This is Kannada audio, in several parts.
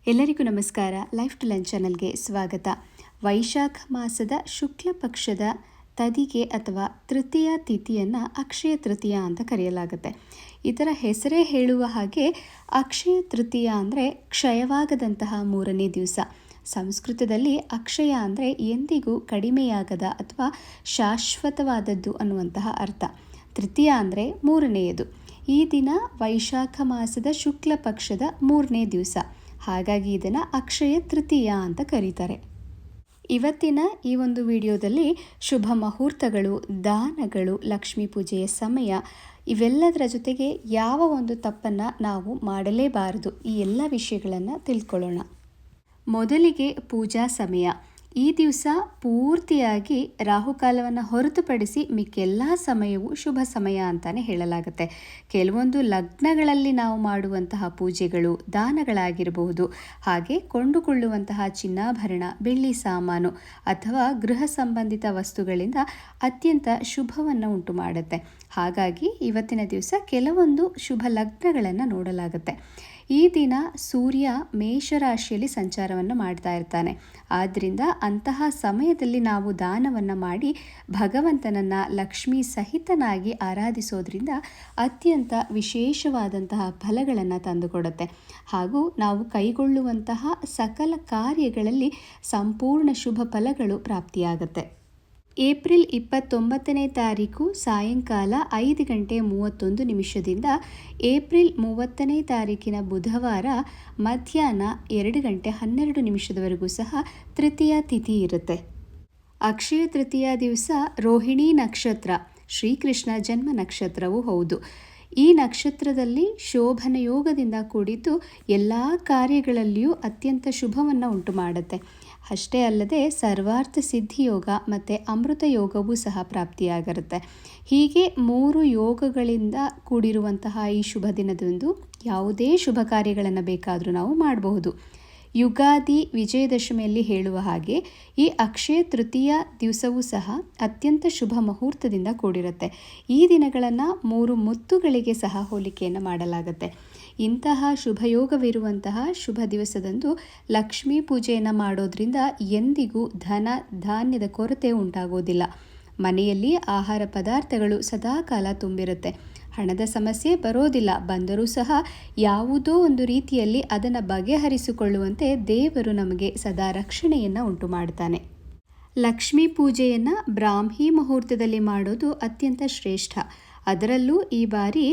ಎಲ್ಲರಿಗೂ ನಮಸ್ಕಾರ. ಲೈಫ್ ಟು ಲರ್ನ್ ಚಾನಲ್ಗೆ ಸ್ವಾಗತ. ವೈಶಾಖ ಮಾಸದ ಶುಕ್ಲ ಪಕ್ಷದ ತದಿಗೆ ಅಥವಾ ತೃತೀಯ ತಿಥಿಯನ್ನು ಅಕ್ಷಯ ತೃತೀಯ ಅಂತ ಕರೆಯಲಾಗುತ್ತೆ. ಇದರ ಹೆಸರೇ ಹೇಳುವ ಹಾಗೆ ಅಕ್ಷಯ ತೃತೀಯ ಅಂದರೆ ಕ್ಷಯವಾಗದಂತಹ ಮೂರನೇ ದಿವಸ. ಸಂಸ್ಕೃತದಲ್ಲಿ ಅಕ್ಷಯ ಅಂದರೆ ಎಂದಿಗೂ ಕಡಿಮೆಯಾಗದ ಅಥವಾ ಶಾಶ್ವತವಾದದ್ದು ಅನ್ನುವಂತಹ ಅರ್ಥ. ತೃತೀಯ ಅಂದರೆ ಮೂರನೆಯದು. ಈ ದಿನ ವೈಶಾಖ ಮಾಸದ ಶುಕ್ಲ ಪಕ್ಷದ ಮೂರನೇ ದಿವಸ, ಹಾಗಾಗಿ ಇದನ್ನು ಅಕ್ಷಯ ತೃತೀಯ ಅಂತ ಕರೀತಾರೆ. ಇವತ್ತಿನ ಈ ಒಂದು ವಿಡಿಯೋದಲ್ಲಿ ಶುಭ ಮುಹೂರ್ತಗಳು, ದಾನಗಳು, ಲಕ್ಷ್ಮೀ ಪೂಜೆಯ ಸಮಯ, ಇವೆಲ್ಲದರ ಜೊತೆಗೆ ಯಾವ ಒಂದು ತಪ್ಪನ್ನು ನಾವು ಮಾಡಲೇಬಾರದು, ಈ ಎಲ್ಲ ವಿಷಯಗಳನ್ನು ತಿಳ್ಕೊಳ್ಳೋಣ. ಮೊದಲಿಗೆ ಪೂಜಾ ಸಮಯ. ಈ ದಿವಸ ಪೂರ್ತಿಯಾಗಿ ರಾಹುಕಾಲವನ್ನು ಹೊರತುಪಡಿಸಿ ಮಿಕ್ಕೆಲ್ಲ ಸಮಯವೂ ಶುಭ ಸಮಯ ಅಂತಲೇ ಹೇಳಲಾಗುತ್ತೆ. ಕೆಲವೊಂದು ಲಗ್ನಗಳಲ್ಲಿ ನಾವು ಮಾಡುವಂತಹ ಪೂಜೆಗಳು, ದಾನಗಳಾಗಿರಬಹುದು, ಹಾಗೆ ಕೊಂಡುಕೊಳ್ಳುವಂತಹ ಚಿನ್ನಾಭರಣ, ಬೆಳ್ಳಿ ಸಾಮಾನು ಅಥವಾ ಗೃಹ ಸಂಬಂಧಿತ ವಸ್ತುಗಳಿಂದ ಅತ್ಯಂತ ಶುಭವನ್ನು ಉಂಟು ಮಾಡುತ್ತೆ. ಹಾಗಾಗಿ ಇವತ್ತಿನ ದಿವಸ ಕೆಲವೊಂದು ಶುಭ ಲಗ್ನಗಳನ್ನು ನೋಡಲಾಗುತ್ತೆ. ಈ ದಿನ ಸೂರ್ಯ ಮೇಷರಾಶಿಯಲ್ಲಿ ಸಂಚಾರವನ್ನು ಮಾಡ್ತಾ ಇರ್ತಾನೆ. ಆದ್ದರಿಂದ ಅಂತಹ ಸಮಯದಲ್ಲಿ ನಾವು ದಾನವನ್ನು ಮಾಡಿ ಭಗವಂತನನ್ನು ಲಕ್ಷ್ಮೀ ಸಹಿತನಾಗಿ ಆರಾಧಿಸೋದ್ರಿಂದ ಅತ್ಯಂತ ವಿಶೇಷವಾದಂತಹ ಫಲಗಳನ್ನು ತಂದುಕೊಡುತ್ತೆ. ಹಾಗೂ ನಾವು ಕೈಗೊಳ್ಳುವಂತಹ ಸಕಲ ಕಾರ್ಯಗಳಲ್ಲಿ ಸಂಪೂರ್ಣ ಶುಭ ಫಲಗಳು ಪ್ರಾಪ್ತಿಯಾಗುತ್ತೆ. ಏಪ್ರಿಲ್ 29ನೇ ತಾರೀಕು ಸಾಯಂಕಾಲ 5:31 ಏಪ್ರಿಲ್ 30ನೇ ತಾರೀಕಿನ ಬುಧವಾರ ಮಧ್ಯಾಹ್ನ 2:12 ಸಹ ತೃತೀಯ ತಿಥಿ ಇರುತ್ತೆ. ಅಕ್ಷಯ ತೃತೀಯ ದಿವಸ ರೋಹಿಣಿ ನಕ್ಷತ್ರ, ಶ್ರೀಕೃಷ್ಣ ಜನ್ಮ ನಕ್ಷತ್ರವೂ ಹೌದು. ಈ ನಕ್ಷತ್ರದಲ್ಲಿ ಶೋಭನ ಯೋಗದಿಂದ ಕೂಡಿದ್ದು ಎಲ್ಲ ಕಾರ್ಯಗಳಲ್ಲಿಯೂ ಅತ್ಯಂತ ಶುಭವನ್ನು ಉಂಟು ಮಾಡುತ್ತೆ. ಅಷ್ಟೇ ಅಲ್ಲದೆ ಸರ್ವಾರ್ಥ ಸಿದ್ಧಿಯೋಗ ಮತ್ತು ಅಮೃತ ಯೋಗವೂ ಸಹ ಪ್ರಾಪ್ತಿಯಾಗಿರುತ್ತೆ. ಹೀಗೆ 3 ಯೋಗಗಳಿಂದ ಕೂಡಿರುವಂತಹ ಈ ಶುಭ ದಿನದಂದು ಯಾವುದೇ ಶುಭ ಕಾರ್ಯಗಳನ್ನು ಬೇಕಾದರೂ ನಾವು ಮಾಡಬಹುದು. ಯುಗಾದಿ, ವಿಜಯದಶಮಿಯಲ್ಲಿ ಹೇಳುವ ಹಾಗೆ ಈ ಅಕ್ಷಯ ತೃತೀಯ ದಿವಸವೂ ಸಹ ಅತ್ಯಂತ ಶುಭ ಮುಹೂರ್ತದಿಂದ ಕೂಡಿರುತ್ತೆ. ಈ ದಿನಗಳನ್ನು 3 ಮುತ್ತುಗಳಿಗೆ ಸಹ ಹೋಲಿಕೆಯನ್ನು ಮಾಡಲಾಗುತ್ತೆ. ಇಂತಹ ಶುಭಯೋಗವಿರುವಂತಹ ಶುಭ ದಿವಸದಂದು ಲಕ್ಷ್ಮೀ ಪೂಜೆಯನ್ನು ಮಾಡೋದ್ರಿಂದ ಎಂದಿಗೂ ಧನ ಧಾನ್ಯದ ಕೊರತೆ ಉಂಟಾಗೋದಿಲ್ಲ. ಮನೆಯಲ್ಲಿ ಆಹಾರ ಪದಾರ್ಥಗಳು ಸದಾಕಾಲ ತುಂಬಿರುತ್ತೆ. ಹಣದ ಸಮಸ್ಯೆ ಬರೋದಿಲ್ಲ. ಬಂದರೂ ಸಹ ಯಾವುದೋ ಒಂದು ರೀತಿಯಲ್ಲಿ ಅದನ್ನು ಬಗೆಹರಿಸಿಕೊಳ್ಳುವಂತೆ ದೇವರು ನಮಗೆ ಸದಾ ರಕ್ಷಣೆಯನ್ನು ಉಂಟು ಮಾಡ್ತಾನೆ. ಲಕ್ಷ್ಮೀ ಪೂಜೆಯನ್ನು ಬ್ರಾಹ್ಮಿ ಮುಹೂರ್ತದಲ್ಲಿ ಮಾಡೋದು ಅತ್ಯಂತ ಶ್ರೇಷ್ಠ. ಅದರಲ್ಲೂ ಈ ಬಾರಿ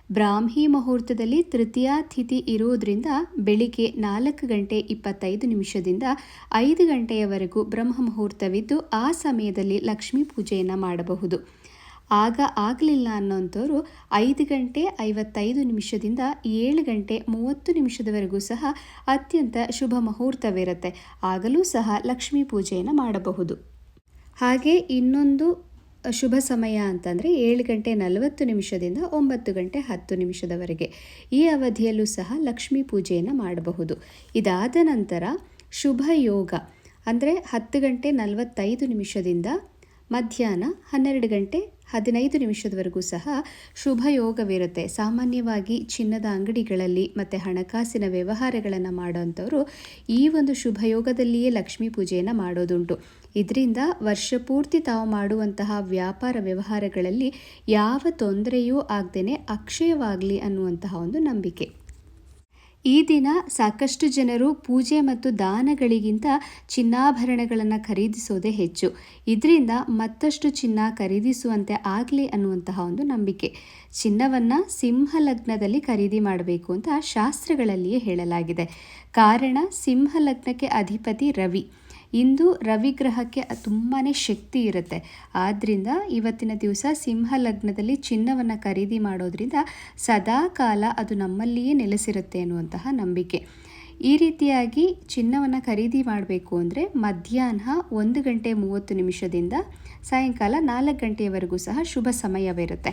ಬ್ರಾಹ್ಮಿ ಮುಹೂರ್ತದಲ್ಲಿ ತೃತೀಯ ತಿಥಿ ಇರೋದ್ರಿಂದ ಬೆಳಿಗ್ಗೆ 4:25 5 ಗಂಟೆಯವರೆಗೂ ಬ್ರಹ್ಮ ಮುಹೂರ್ತವಿದ್ದು ಆ ಸಮಯದಲ್ಲಿ ಲಕ್ಷ್ಮೀ ಪೂಜೆಯನ್ನು ಮಾಡಬಹುದು. ಆಗಲಿಲ್ಲ ಅನ್ನೋಂಥವ್ರು 5:55 7:30 ಸಹ ಅತ್ಯಂತ ಶುಭ ಮುಹೂರ್ತವಿರುತ್ತೆ. ಆಗಲೂ ಸಹ ಲಕ್ಷ್ಮೀ ಪೂಜೆಯನ್ನು ಮಾಡಬಹುದು. ಹಾಗೆ ಇನ್ನೊಂದು ಶುಭ ಸಮಯ ಅಂತಂದರೆ 7:40 9:10 ಈ ಅವಧಿಯಲ್ಲೂ ಸಹ ಲಕ್ಷ್ಮೀ ಪೂಜೆಯನ್ನು ಮಾಡಬಹುದು. ಇದಾದ ನಂತರ ಶುಭ ಯೋಗ ಅಂದರೆ 10:45 ಮಧ್ಯಾಹ್ನ 12:15 ಸಹ ಶುಭ ಯೋಗವಿರುತ್ತೆ. ಸಾಮಾನ್ಯವಾಗಿ ಚಿನ್ನದ ಅಂಗಡಿಗಳಲ್ಲಿ ಮತ್ತು ಹಣಕಾಸಿನ ವ್ಯವಹಾರಗಳನ್ನು ಮಾಡೋಂಥವ್ರು ಈ ಒಂದು ಶುಭ ಯೋಗದಲ್ಲಿಯೇ ಲಕ್ಷ್ಮೀ ಪೂಜೆಯನ್ನು ಮಾಡೋದುಂಟು. ಇದರಿಂದ ವರ್ಷಪೂರ್ತಿ ತಾವು ಮಾಡುವಂತಹ ವ್ಯಾಪಾರ ವ್ಯವಹಾರಗಳಲ್ಲಿ ಯಾವ ತೊಂದರೆಯೂ ಆಗದೇನೆ ಅಕ್ಷಯವಾಗಲಿ ಅನ್ನುವಂತಹ ಒಂದು ನಂಬಿಕೆ. ಈ ದಿನ ಸಾಕಷ್ಟು ಜನರು ಪೂಜೆ ಮತ್ತು ದಾನಗಳಿಗಿಂತ ಚಿನ್ನಾಭರಣಗಳನ್ನು ಖರೀದಿಸೋದೇ ಹೆಚ್ಚು. ಇದರಿಂದ ಮತ್ತಷ್ಟು ಚಿನ್ನ ಖರೀದಿಸುವಂತೆ ಆಗಲಿ ಅನ್ನುವಂತಹ ಒಂದು ನಂಬಿಕೆ. ಚಿನ್ನವನ್ನು ಸಿಂಹ ಲಗ್ನದಲ್ಲಿ ಖರೀದಿ ಮಾಡಬೇಕು ಅಂತ ಶಾಸ್ತ್ರಗಳಲ್ಲಿಯೇ ಹೇಳಲಾಗಿದೆ. ಕಾರಣ, ಸಿಂಹ ಲಗ್ನಕ್ಕೆ ಅಧಿಪತಿ ರವಿ. ಇಂದು ರವಿಗ್ರಹಕ್ಕೆ ತುಂಬಾ ಶಕ್ತಿ ಇರುತ್ತೆ. ಆದ್ದರಿಂದ ಇವತ್ತಿನ ದಿವಸ ಸಿಂಹ ಲಗ್ನದಲ್ಲಿ ಚಿನ್ನವನ್ನು ಖರೀದಿ ಮಾಡೋದ್ರಿಂದ ಸದಾ ಕಾಲ ಅದು ನಮ್ಮಲ್ಲಿಯೇ ನೆಲೆಸಿರುತ್ತೆ ಅನ್ನುವಂತಹ ನಂಬಿಕೆ. ಈ ರೀತಿಯಾಗಿ ಚಿನ್ನವನ್ನು ಖರೀದಿ ಮಾಡಬೇಕು ಅಂದರೆ ಮಧ್ಯಾಹ್ನ 1:30 ಸಾಯಂಕಾಲ 4 ಗಂಟೆಯವರೆಗೂ ಸಹ ಶುಭ ಸಮಯವಿರುತ್ತೆ.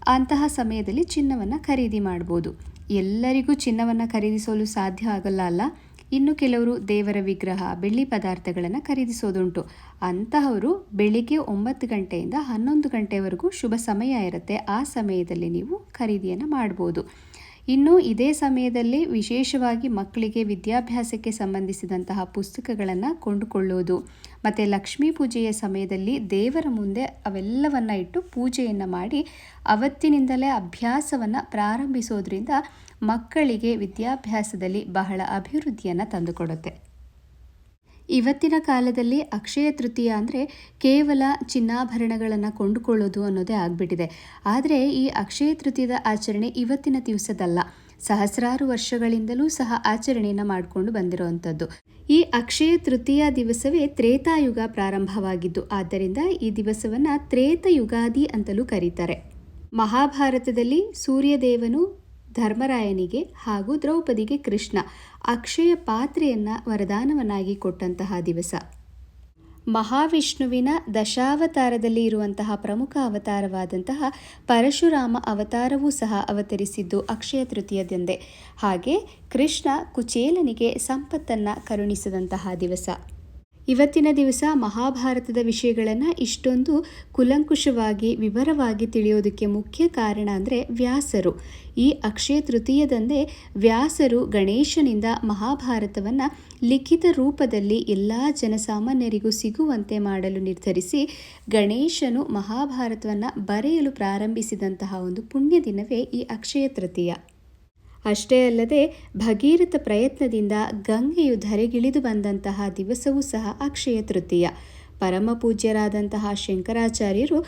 ಅಂತಹ ಸಮಯದಲ್ಲಿ ಚಿನ್ನವನ್ನು ಖರೀದಿ ಮಾಡ್ಬೋದು. ಎಲ್ಲರಿಗೂ ಚಿನ್ನವನ್ನು ಖರೀದಿಸಲು ಸಾಧ್ಯ ಆಗಲ್ಲ ಅಲ್ಲ. ಇನ್ನು ಕೆಲವರು ದೇವರ ವಿಗ್ರಹ, ಬೆಳ್ಳಿ ಪದಾರ್ಥಗಳನ್ನು ಖರೀದಿಸೋದುಂಟು. ಅಂತಹವರು ಬೆಳಿಗ್ಗೆ 9 ಗಂಟೆಯಿಂದ 11 ಗಂಟೆವರೆಗೂ ಶುಭ ಸಮಯ ಇರುತ್ತೆ. ಆ ಸಮಯದಲ್ಲಿ ನೀವು ಖರೀದಿಯನ್ನು ಮಾಡ್ಬೋದು. ಇನ್ನು ಇದೇ ಸಮಯದಲ್ಲಿ ವಿಶೇಷವಾಗಿ ಮಕ್ಕಳಿಗೆ ವಿದ್ಯಾಭ್ಯಾಸಕ್ಕೆ ಸಂಬಂಧಿಸಿದಂತಹ ಪುಸ್ತಕಗಳನ್ನು ಕೊಂಡುಕೊಳ್ಳುವುದು ಮತ್ತು ಲಕ್ಷ್ಮೀ ಪೂಜೆಯ ಸಮಯದಲ್ಲಿ ದೇವರ ಮುಂದೆ ಅವೆಲ್ಲವನ್ನು ಇಟ್ಟು ಪೂಜೆಯನ್ನು ಮಾಡಿ ಅವತ್ತಿನಿಂದಲೇ ಅಭ್ಯಾಸವನ್ನು ಪ್ರಾರಂಭಿಸೋದ್ರಿಂದ ಮಕ್ಕಳಿಗೆ ವಿದ್ಯಾಭ್ಯಾಸದಲ್ಲಿ ಬಹಳ ಅಭಿವೃದ್ಧಿಯನ್ನು ತಂದುಕೊಡುತ್ತೆ. ಇವತ್ತಿನ ಕಾಲದಲ್ಲಿ ಅಕ್ಷಯ ತೃತೀಯ ಅಂದರೆ ಕೇವಲ ಚಿನ್ನಾಭರಣಗಳನ್ನು ಕೊಂಡುಕೊಳ್ಳೋದು ಅನ್ನೋದೇ ಆಗಿಬಿಟ್ಟಿದೆ. ಆದರೆ ಈ ಅಕ್ಷಯ ತೃತೀಯದ ಆಚರಣೆ ಇವತ್ತಿನ ದಿವಸದಲ್ಲ, ಸಹಸ್ರಾರು ವರ್ಷಗಳಿಂದಲೂ ಸಹ ಆಚರಣೆಯನ್ನು ಮಾಡಿಕೊಂಡು ಬಂದಿರುವಂಥದ್ದು. ಈ ಅಕ್ಷಯ ತೃತೀಯ ದಿವಸವೇ ತ್ರೇತಾಯುಗ ಪ್ರಾರಂಭವಾಗಿದ್ದು, ಆದ್ದರಿಂದ ಈ ದಿವಸವನ್ನು ತ್ರೇತಯುಗಾದಿ ಅಂತಲೂ ಕರೀತಾರೆ. ಮಹಾಭಾರತದಲ್ಲಿ ಸೂರ್ಯದೇವನು ಧರ್ಮರಾಯನಿಗೆ ಹಾಗೂ ದ್ರೌಪದಿಗೆ ಕೃಷ್ಣ ಅಕ್ಷಯ ಪಾತ್ರೆಯನ್ನು ವರದಾನವನ್ನಾಗಿ ಕೊಟ್ಟಂತಹ ದಿವಸ. ಮಹಾವಿಷ್ಣುವಿನ ದಶಾವತಾರದಲ್ಲಿ ಇರುವಂತಹ ಪ್ರಮುಖ ಅವತಾರವಾದಂತಹ ಪರಶುರಾಮ ಅವತಾರವೂ ಸಹ ಅವತರಿಸಿದ್ದು ಅಕ್ಷಯ ತೃತೀಯದಂದೇ. ಹಾಗೆ ಕೃಷ್ಣ ಕುಚೇಲನಿಗೆ ಸಂಪತ್ತನ್ನು ಕರುಣಿಸಿದಂತಹ ದಿವಸ. ಇವತ್ತಿನ ದಿವಸ ಮಹಾಭಾರತದ ವಿಷಯಗಳನ್ನು ಇಷ್ಟೊಂದು ಕುಲಂಕುಷವಾಗಿ ವಿವರವಾಗಿ ತಿಳಿಯೋದಕ್ಕೆ ಮುಖ್ಯ ಕಾರಣ ಅಂದರೆ ವ್ಯಾಸರು. ಈ ಅಕ್ಷಯ ತೃತೀಯದಂದೇ ವ್ಯಾಸರು ಗಣೇಶನಿಂದ ಮಹಾಭಾರತವನ್ನು ಲಿಖಿತ ರೂಪದಲ್ಲಿ ಎಲ್ಲ ಜನಸಾಮಾನ್ಯರಿಗೂ ಸಿಗುವಂತೆ ಮಾಡಲು ನಿರ್ಧರಿಸಿ ಗಣೇಶನು ಮಹಾಭಾರತವನ್ನು ಬರೆಯಲು ಪ್ರಾರಂಭಿಸಿದಂತಹ ಒಂದು ಪುಣ್ಯ ದಿನವೇ ಈ ಅಕ್ಷಯ ತೃತೀಯ. ಅಷ್ಟೇ ಅಲ್ಲದೆ ಭಗೀರಥ ಪ್ರಯತ್ನದಿಂದ ಗಂಗೆಯು ಧರೆಗಿಳಿದು ಬಂದಂತಹ ದಿವಸವೂ ಸಹ ಅಕ್ಷಯ ತೃತೀಯ. ಪರಮ ಪೂಜ್ಯರಾದಂತಹ ಶಂಕರಾಚಾರ್ಯರು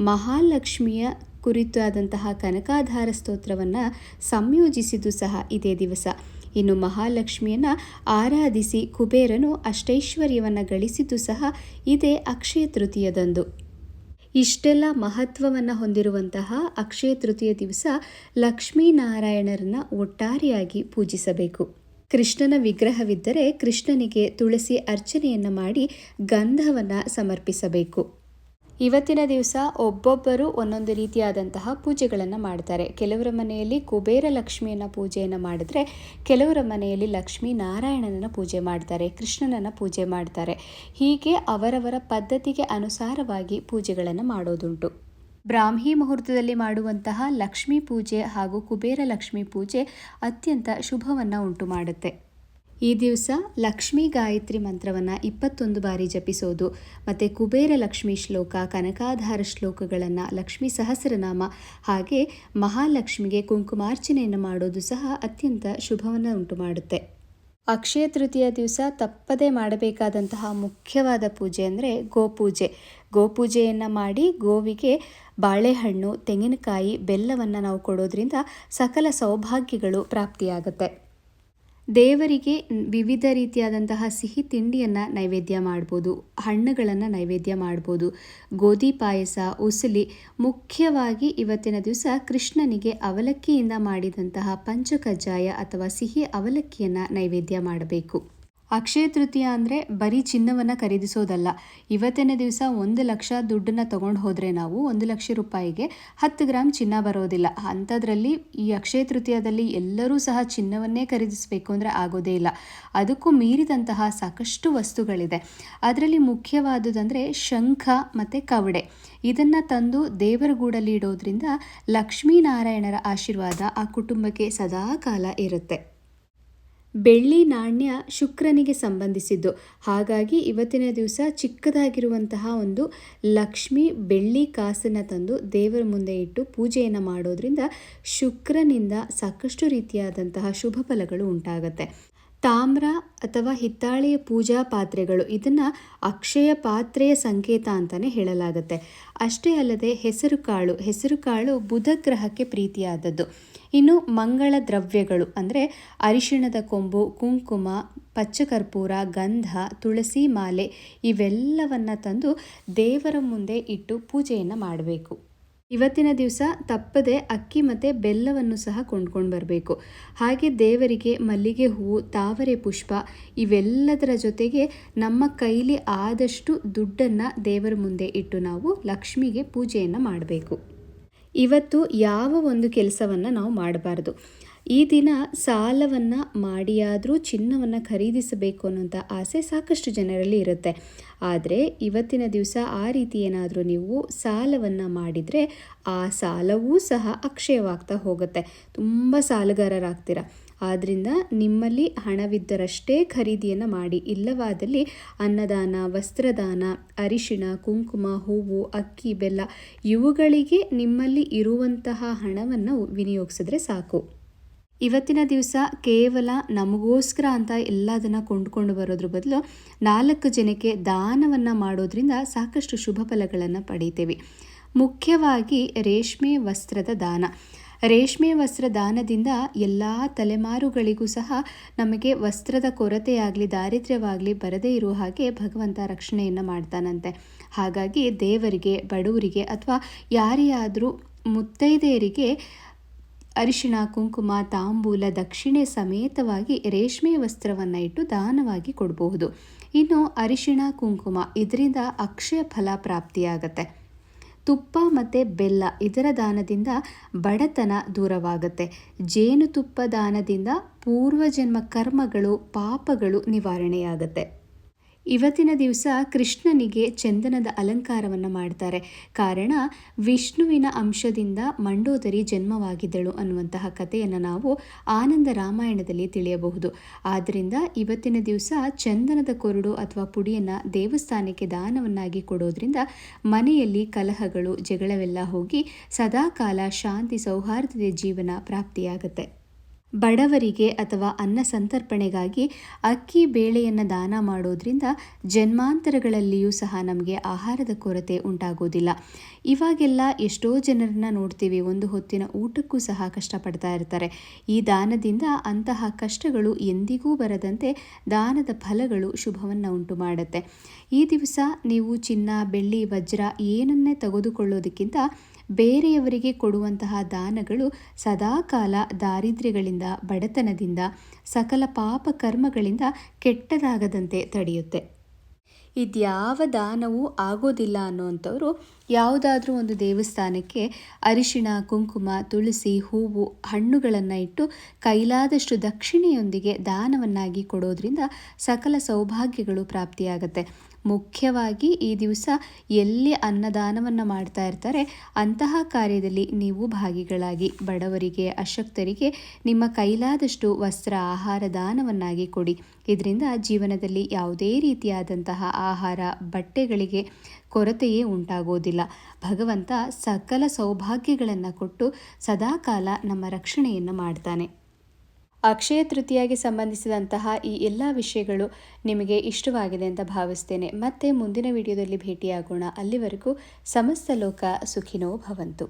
ಮಹಾಲಕ್ಷ್ಮಿಯ ಕುರಿತಾದಂತಹ ಕನಕಾಧಾರ ಸ್ತೋತ್ರವನ್ನು ಸಂಯೋಜಿಸಿದ್ದು ಸಹ ಇದೇ ದಿವಸ. ಇನ್ನು ಮಹಾಲಕ್ಷ್ಮಿಯನ್ನು ಆರಾಧಿಸಿ ಕುಬೇರನು ಅಷ್ಟೈಶ್ವರ್ಯವನ್ನು ಗಳಿಸಿದ್ದು ಸಹ ಇದೇ ಅಕ್ಷಯ ತೃತೀಯದಂದು. ಇಷ್ಟೆಲ್ಲ ಮಹತ್ವವನ್ನು ಹೊಂದಿರುವಂತಹ ಅಕ್ಷಯ ತೃತೀಯ ದಿವಸ ಲಕ್ಷ್ಮೀನಾರಾಯಣರನ್ನು ಒಟ್ಟಾರೆಯಾಗಿ ಪೂಜಿಸಬೇಕು. ಕೃಷ್ಣನ ವಿಗ್ರಹವಿದ್ದರೆ ಕೃಷ್ಣನಿಗೆ ತುಳಸಿ ಅರ್ಚನೆಯನ್ನು ಮಾಡಿ ಗಂಧವನ್ನು ಸಮರ್ಪಿಸಬೇಕು. ಇವತ್ತಿನ ದಿವಸ ಒಬ್ಬೊಬ್ಬರು ಒಂದೊಂದು ರೀತಿಯಾದಂತಹ ಪೂಜೆಗಳನ್ನು ಮಾಡ್ತಾರೆ. ಕೆಲವರ ಮನೆಯಲ್ಲಿ ಕುಬೇರ ಲಕ್ಷ್ಮಿಯನ್ನು ಪೂಜೆಯನ್ನು ಮಾಡಿದ್ರೆ, ಕೆಲವರ ಮನೆಯಲ್ಲಿ ಲಕ್ಷ್ಮೀ ನಾರಾಯಣನನ್ನು ಪೂಜೆ ಮಾಡ್ತಾರೆ, ಕೃಷ್ಣನನ್ನು ಪೂಜೆ ಮಾಡ್ತಾರೆ. ಹೀಗೆ ಅವರವರ ಪದ್ಧತಿಗೆ ಅನುಸಾರವಾಗಿ ಪೂಜೆಗಳನ್ನು ಮಾಡೋದುಂಟು. ಬ್ರಾಹ್ಮಿ ಮುಹೂರ್ತದಲ್ಲಿ ಮಾಡುವಂತಹ ಲಕ್ಷ್ಮೀ ಪೂಜೆ ಹಾಗೂ ಕುಬೇರ ಲಕ್ಷ್ಮೀ ಪೂಜೆ ಅತ್ಯಂತ ಶುಭವನ್ನು ಉಂಟು ಮಾಡುತ್ತೆ. ಈ ದಿವಸ ಲಕ್ಷ್ಮೀ ಗಾಯತ್ರಿ ಮಂತ್ರವನ್ನು 21 ಬಾರಿ ಜಪಿಸೋದು ಮತ್ತು ಕುಬೇರ ಲಕ್ಷ್ಮೀ ಶ್ಲೋಕ, ಕನಕಾಧಾರ ಶ್ಲೋಕಗಳನ್ನು, ಲಕ್ಷ್ಮೀ ಸಹಸ್ರನಾಮ ಹಾಗೆ ಮಹಾಲಕ್ಷ್ಮಿಗೆ ಕುಂಕುಮಾರ್ಚನೆಯನ್ನು ಮಾಡೋದು ಸಹ ಅತ್ಯಂತ ಶುಭವನ್ನು ಉಂಟು ಮಾಡುತ್ತೆ. ಅಕ್ಷಯ ತೃತೀಯ ದಿವಸ ತಪ್ಪದೇ ಮಾಡಬೇಕಾದಂತಹ ಮುಖ್ಯವಾದ ಪೂಜೆ ಅಂದರೆ ಗೋಪೂಜೆ. ಗೋಪೂಜೆಯನ್ನು ಮಾಡಿ ಗೋವಿಗೆ ಬಾಳೆಹಣ್ಣು, ತೆಂಗಿನಕಾಯಿ, ಬೆಲ್ಲವನ್ನು ನಾವು ಕೊಡೋದ್ರಿಂದ ಸಕಲ ಸೌಭಾಗ್ಯಗಳು ಪ್ರಾಪ್ತಿಯಾಗುತ್ತೆ. ದೇವರಿಗೆ ವಿವಿಧ ರೀತಿಯಾದಂತಹ ಸಿಹಿ ತಿಂಡಿಯನ್ನು ನೈವೇದ್ಯ ಮಾಡ್ಬೋದು, ಹಣ್ಣುಗಳನ್ನು ನೈವೇದ್ಯ ಮಾಡ್ಬೋದು, ಗೋಧಿ ಪಾಯಸ, ಉಸಲಿ. ಮುಖ್ಯವಾಗಿ ಇವತ್ತಿನ ದಿವಸ ಕೃಷ್ಣನಿಗೆ ಅವಲಕ್ಕಿಯಿಂದ ಮಾಡಿದಂತಹ ಪಂಚಕಜ್ಜಾಯ ಅಥವಾ ಸಿಹಿ ಅವಲಕ್ಕಿಯನ್ನು ನೈವೇದ್ಯ ಮಾಡಬೇಕು. ಅಕ್ಷಯ ತೃತೀಯ ಅಂದರೆ ಬರೀ ಚಿನ್ನವನ್ನು ಖರೀದಿಸೋದಲ್ಲ. ಇವತ್ತಿನ ದಿವಸ 1 ಲಕ್ಷ ದುಡ್ಡನ್ನು ತೊಗೊಂಡು ಹೋದರೆ ನಾವು 1 ಲಕ್ಷ ರೂಪಾಯಿಗೆ 10 ಗ್ರಾಮ್ ಚಿನ್ನ ಬರೋದಿಲ್ಲ. ಅಂಥದ್ರಲ್ಲಿ ಈ ಅಕ್ಷಯ ತೃತೀಯದಲ್ಲಿ ಎಲ್ಲರೂ ಸಹ ಚಿನ್ನವನ್ನೇ ಖರೀದಿಸಬೇಕು ಅಂದರೆ ಆಗೋದೇ ಇಲ್ಲ. ಅದಕ್ಕೂ ಮೀರಿದಂತಹ ಸಾಕಷ್ಟು ವಸ್ತುಗಳಿದೆ. ಅದರಲ್ಲಿ ಮುಖ್ಯವಾದುದಂದರೆ ಶಂಖ ಮತ್ತು ಕವಡೆ. ಇದನ್ನು ತಂದು ದೇವರ ಗೂಡಲ್ಲಿ ಇಡೋದ್ರಿಂದ ಲಕ್ಷ್ಮೀನಾರಾಯಣರ ಆಶೀರ್ವಾದ ಆ ಕುಟುಂಬಕ್ಕೆ ಸದಾ ಕಾಲ ಇರುತ್ತೆ. ಬೆಳ್ಳಿ ನಾಣ್ಯ ಶುಕ್ರನಿಗೆ ಸಂಬಂಧಿಸಿದ್ದು. ಹಾಗಾಗಿ ಇವತ್ತಿನ ದಿವಸ ಚಿಕ್ಕದಾಗಿರುವಂತಹ ಒಂದು ಲಕ್ಷ್ಮಿ ಬೆಳ್ಳಿ ಕಾಸನ್ನು ತಂದು ದೇವರ ಮುಂದೆ ಇಟ್ಟು ಪೂಜೆಯನ್ನು ಮಾಡೋದ್ರಿಂದ ಶುಕ್ರನಿಂದ ಸಾಕಷ್ಟು ರೀತಿಯಾದಂತಹ ಶುಭ ಫಲಗಳು ಉಂಟಾಗುತ್ತೆ. ತಾಮ್ರ ಅಥವಾ ಹಿತ್ತಾಳೆಯ ಪೂಜಾ ಪಾತ್ರೆಗಳು, ಇದನ್ನು ಅಕ್ಷಯ ಪಾತ್ರೆಯ ಸಂಕೇತ ಅಂತಲೇ ಹೇಳಲಾಗುತ್ತೆ. ಅಷ್ಟೇ ಅಲ್ಲದೆ ಹೆಸರುಕಾಳು ಬುಧ ಗ್ರಹಕ್ಕೆ ಪ್ರೀತಿಯಾದದ್ದು. ಇನ್ನು ಮಂಗಳ ದ್ರವ್ಯಗಳು ಅಂದರೆ ಅರಿಶಿಣದ ಕೊಂಬು, ಕುಂಕುಮ, ಪಚ್ಚಕರ್ಪೂರ, ಗಂಧ, ತುಳಸಿ ಮಾಲೆ ಇವೆಲ್ಲವನ್ನು ತಂದು ದೇವರ ಮುಂದೆ ಇಟ್ಟು ಪೂಜೆಯನ್ನು ಮಾಡಬೇಕು. ಇವತ್ತಿನ ದಿವಸ ತಪ್ಪದೆ ಅಕ್ಕಿ ಮತ್ತು ಬೆಲ್ಲವನ್ನು ಸಹ ಕೊಂಡ್ಕೊಂಡು ಬರಬೇಕು. ಹಾಗೆ ದೇವರಿಗೆ ಮಲ್ಲಿಗೆ ಹೂವು, ತಾವರೆ ಪುಷ್ಪ ಇವೆಲ್ಲದರ ಜೊತೆಗೆ ನಮ್ಮ ಕೈಲಿ ಆದಷ್ಟು ದುಡ್ಡನ್ನು ದೇವರ ಮುಂದೆ ಇಟ್ಟು ನಾವು ಲಕ್ಷ್ಮಿಗೆ ಪೂಜೆಯನ್ನು ಮಾಡಬೇಕು. ಇವತ್ತು ಯಾವ ಒಂದು ಕೆಲಸವನ್ನು ನಾವು ಮಾಡಬಾರ್ದು. ಈ ದಿನ ಸಾಲವನ್ನು ಮಾಡಿಯಾದರೂ ಚಿನ್ನವನ್ನು ಖರೀದಿಸಬೇಕು ಅನ್ನೋಂಥ ಆಸೆ ಸಾಕಷ್ಟು ಜನರಲ್ಲಿ ಇರುತ್ತೆ. ಆದರೆ ಇವತ್ತಿನ ದಿವಸ ಆ ರೀತಿ ಏನಾದರೂ ನೀವು ಸಾಲವನ್ನು ಮಾಡಿದರೆ ಆ ಸಾಲವೂ ಸಹ ಅಕ್ಷಯವಾಗ್ತಾ ಹೋಗುತ್ತೆ. ತುಂಬ ಸಾಲಗಾರರಾಗ್ತೀರ. ಆದ್ದರಿಂದ ನಿಮ್ಮಲ್ಲಿ ಹಣವಿದ್ದರಷ್ಟೇ ಖರೀದಿಯನ್ನು ಮಾಡಿ. ಇಲ್ಲವಾದಲ್ಲಿ ಅನ್ನದಾನ, ವಸ್ತ್ರದಾನ, ಅರಿಶಿಣ, ಕುಂಕುಮ, ಹೂವು, ಅಕ್ಕಿ, ಬೆಲ್ಲ ಇವುಗಳಿಗೆ ನಿಮ್ಮಲ್ಲಿ ಇರುವಂತಹ ಹಣವನ್ನು ವಿನಿಯೋಗಿಸಿದ್ರೆ ಸಾಕು. ಇವತ್ತಿನ ದಿವಸ ಕೇವಲ ನಮಗೋಸ್ಕರ ಅಂತ ಎಲ್ಲದನ್ನು ಕೊಂಡ್ಕೊಂಡು ಬರೋದ್ರ ಬದಲು 4 ಜನಕ್ಕೆ ದಾನವನ್ನು ಮಾಡೋದ್ರಿಂದ ಸಾಕಷ್ಟು ಶುಭ ಫಲಗಳನ್ನು ಪಡಿತೇವೆ. ಮುಖ್ಯವಾಗಿ ರೇಷ್ಮೆ ವಸ್ತ್ರದ ದಾನ. ರೇಷ್ಮೆ ವಸ್ತ್ರ ದಾನದಿಂದ ಎಲ್ಲ ತಲೆಮಾರುಗಳಿಗೂ ಸಹ ನಮಗೆ ವಸ್ತ್ರದ ಕೊರತೆಯಾಗಲಿ ದಾರಿದ್ರ್ಯವಾಗಲಿ ಬರದೇ ಇರುವ ಹಾಗೆ ಭಗವಂತ ರಕ್ಷಣೆಯನ್ನು ಮಾಡ್ತಾನಂತೆ. ಹಾಗಾಗಿ ದೇವರಿಗೆ, ಬಡವರಿಗೆ ಅಥವಾ ಯಾರಿಯಾದರೂ ಮುತ್ತೈದೆಯರಿಗೆ ಅರಿಶಿಣ, ಕುಂಕುಮ, ತಾಂಬೂಲ, ದಕ್ಷಿಣೆ ಸಮೇತವಾಗಿ ರೇಷ್ಮೆ ವಸ್ತ್ರವನ್ನು ಇಟ್ಟು ದಾನವಾಗಿ ಕೊಡಬಹುದು. ಇನ್ನು ಅರಿಶಿಣ, ಕುಂಕುಮ ಇದರಿಂದ ಅಕ್ಷಯ ಫಲ ಪ್ರಾಪ್ತಿಯಾಗತ್ತೆ. ತುಪ್ಪ ಮತ್ತು ಬೆಲ್ಲ ಇದರ ದಾನದಿಂದ ಬಡತನ ದೂರವಾಗುತ್ತೆ. ಜೇನುತುಪ್ಪ ದಾನದಿಂದ ಪೂರ್ವಜನ್ಮ ಕರ್ಮಗಳು, ಪಾಪಗಳು ನಿವಾರಣೆಯಾಗುತ್ತೆ. ಇವತ್ತಿನ ದಿವಸ ಕೃಷ್ಣನಿಗೆ ಚಂದನದ ಅಲಂಕಾರವನ್ನು ಮಾಡ್ತಾರೆ. ಕಾರಣ ವಿಷ್ಣುವಿನ ಅಂಶದಿಂದ ಮಂಡೋದರಿ ಜನ್ಮವಾಗಿದ್ದಳು ಅನ್ನುವಂತಹ ಕಥೆಯನ್ನು ನಾವು ಆನಂದ ರಾಮಾಯಣದಲ್ಲಿ ತಿಳಿಯಬಹುದು. ಆದ್ದರಿಂದ ಇವತ್ತಿನ ದಿವಸ ಚಂದನದ ಕೊರಡು ಅಥವಾ ಪುಡಿಯನ್ನು ದೇವಸ್ಥಾನಕ್ಕೆ ದಾನವನ್ನಾಗಿ ಕೊಡೋದ್ರಿಂದ ಮನೆಯಲ್ಲಿ ಕಲಹಗಳು, ಜಗಳವೆಲ್ಲ ಹೋಗಿ ಸದಾಕಾಲ ಶಾಂತಿ, ಸೌಹಾರ್ದತೆಯ ಜೀವನ ಪ್ರಾಪ್ತಿಯಾಗುತ್ತೆ. ಬಡವರಿಗೆ ಅಥವಾ ಅನ್ನ ಸಂತರ್ಪಣೆಗಾಗಿ ಅಕ್ಕಿ ಬೇಳೆಯನ್ನು ದಾನ ಮಾಡೋದ್ರಿಂದ ಜನ್ಮಾಂತರಗಳಲ್ಲಿಯೂ ಸಹ ನಮಗೆ ಆಹಾರದ ಕೊರತೆ ಉಂಟಾಗೋದಿಲ್ಲ. ಇವಾಗೆಲ್ಲ ಎಷ್ಟೋ ಜನರನ್ನ ನೋಡ್ತೀವಿ, ಒಂದು ಹೊತ್ತಿನ ಊಟಕ್ಕೂ ಸಹ ಕಷ್ಟಪಡ್ತಾ ಇರ್ತಾರೆ. ಈ ದಾನದಿಂದ ಅಂತಹ ಕಷ್ಟಗಳು ಎಂದಿಗೂ ಬರದಂತೆ ದಾನದ ಫಲಗಳು ಶುಭವನ್ನು ಉಂಟು ಮಾಡುತ್ತೆ. ಈ ದಿವಸ ನೀವು ಚಿನ್ನ, ಬೆಳ್ಳಿ, ವಜ್ರ ಏನನ್ನೇ ತೆಗೆದುಕೊಳ್ಳೋದಕ್ಕಿಂತ ಬೇರೆಯವರಿಗೆ ಕೊಡುವಂತಹ ದಾನಗಳು ಸದಾಕಾಲ ದಾರಿದ್ರ್ಯಗಳಿಂದ, ಬಡತನದಿಂದ, ಸಕಲ ಪಾಪ ಕರ್ಮಗಳಿಂದ ಕೆಟ್ಟದಾಗದಂತೆ ತಡೆಯುತ್ತೆ. ಇದ್ಯಾವ ದಾನವೂ ಆಗೋದಿಲ್ಲ ಅನ್ನೋವಂಥವ್ರು ಯಾವುದಾದ್ರೂ ಒಂದು ದೇವಸ್ಥಾನಕ್ಕೆ ಅರಿಶಿಣ, ಕುಂಕುಮ, ತುಳಸಿ, ಹೂವು, ಹಣ್ಣುಗಳನ್ನು ಇಟ್ಟು ಕೈಲಾದಷ್ಟು ದಕ್ಷಿಣೆಯೊಂದಿಗೆ ದಾನವನ್ನಾಗಿ ಕೊಡೋದ್ರಿಂದ ಸಕಲ ಸೌಭಾಗ್ಯಗಳು ಪ್ರಾಪ್ತಿಯಾಗತ್ತೆ. ಮುಖ್ಯವಾಗಿ ಈ ದಿವಸ ಎಲ್ಲಿ ಅನ್ನದಾನವನ್ನು ಮಾಡ್ತಾ ಇರ್ತಾರೆ ಅಂತಹ ಕಾರ್ಯದಲ್ಲಿ ನೀವು ಭಾಗಿಗಳಾಗಿ ಬಡವರಿಗೆ, ಅಶಕ್ತರಿಗೆ ನಿಮ್ಮ ಕೈಲಾದಷ್ಟು ವಸ್ತ್ರ, ಆಹಾರ ದಾನವನ್ನಾಗಿ ಕೊಡಿ. ಇದರಿಂದ ಜೀವನದಲ್ಲಿ ಯಾವುದೇ ರೀತಿಯಾದಂತಹ ಆಹಾರ, ಬಟ್ಟೆಗಳಿಗೆ ಕೊರತೆಯೇ ಉಂಟಾಗೋದಿಲ್ಲ. ಭಗವಂತ ಸಕಲ ಸೌಭಾಗ್ಯಗಳನ್ನು ಕೊಟ್ಟು ಸದಾಕಾಲ ನಮ್ಮ ರಕ್ಷಣೆಯನ್ನು ಮಾಡ್ತಾನೆ. ಅಕ್ಷಯ ತೃತೀಯಾಗೆ ಸಂಬಂಧಿಸಿದಂತಹ ಈ ಎಲ್ಲ ವಿಷಯಗಳು ನಿಮಗೆ ಇಷ್ಟವಾಗಿದೆ ಅಂತ ಭಾವಿಸ್ತೇನೆ. ಮತ್ತೆ ಮುಂದಿನ ವಿಡಿಯೋದಲ್ಲಿ ಭೇಟಿಯಾಗೋಣ. ಅಲ್ಲಿವರೆಗೂ ಸಮಸ್ತ ಲೋಕ ಸುಖಿನೋ ಭವಂತು.